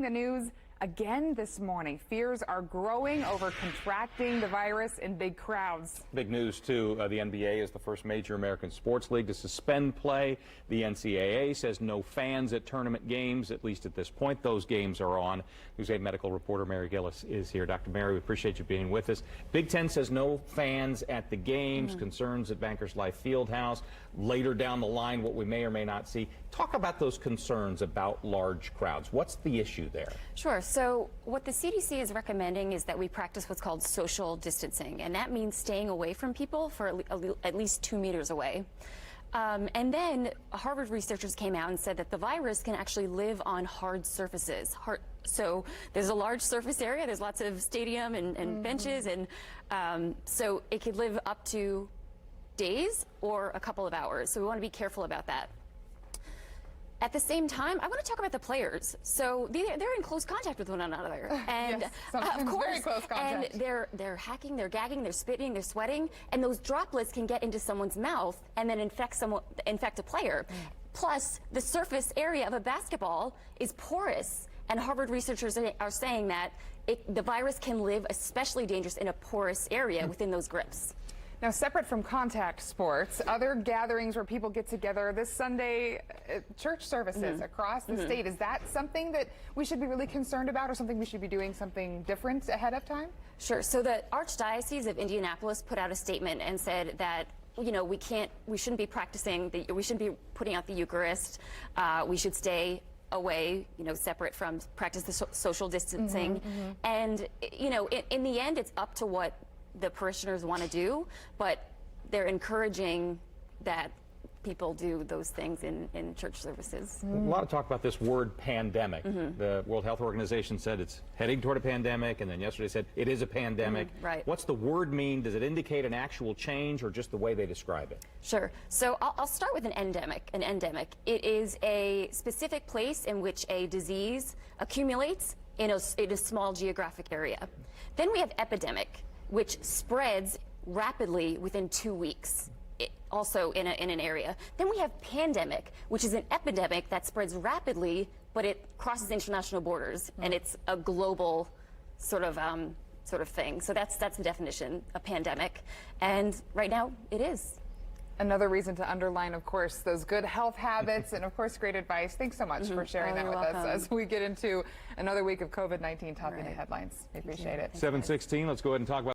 The news again this morning. Fears are growing over contracting the virus in big crowds. Big news, too. The NBA is the first major American sports league to suspend play. The NCAA says no fans at tournament games, at least at this point. Those games are on. News 8 medical reporter Mary Gillis is here. Dr. Mary, we appreciate you being with us. Big Ten says no fans at the games, concerns at Bankers Life Fieldhouse. Later down the line, what we may or may not see. Talk about those concerns about large crowds. What's the issue there? Sure. So what the CDC is recommending is that we practice what's called social distancing, and that means staying away from people for at least 2 meters away. And then Harvard researchers came out and said that the virus can actually live on hard surfaces. So there's a large surface area, there's lots of stadium and benches, and so it could live up to days or a couple of hours. So we want to be careful about that. At the same time, I want to talk about the players. So they're in close contact with one another, and yes, sometimes of course, very close contact. And they're hacking, they're gagging, they're spitting, they're sweating, and those droplets can get into someone's mouth and then infect a player. Plus, the surface area of a basketball is porous, and Harvard researchers are saying that the virus can live especially dangerous in a porous area within those grips. Now, separate from contact sports, other gatherings where people get together this Sunday, church services across the state, is that something that we should be really concerned about, or something we should be doing something different ahead of time? Sure. So the Archdiocese of Indianapolis put out a statement and said that, you know, we shouldn't be we shouldn't be putting out the Eucharist. We should stay away, you know, separate from practice the social distancing. And, you know, in the end, it's up to what the parishioners want to do, but they're encouraging that people do those things in church services. A lot of talk about this word pandemic. The World Health Organization said it's heading toward a pandemic, and then yesterday said it is a pandemic. Right. What's the word mean? Does it indicate an actual change or just the way they describe it? Sure. So I'll start with an endemic. An endemic. It is a specific place in which a disease accumulates in a small geographic area. Then we have epidemic, which spreads rapidly within 2 weeks, also in an area. Then we have pandemic, which is an epidemic that spreads rapidly, but it crosses international borders, and it's a global sort of thing. So that's the definition, a pandemic. And right now, it is. Another reason to underline, of course, those good health habits and, of course, great advice. Thanks so much for sharing that with us as we get into another week of COVID-19 topping the headlines. We appreciate it. 7:16, let's go ahead and talk about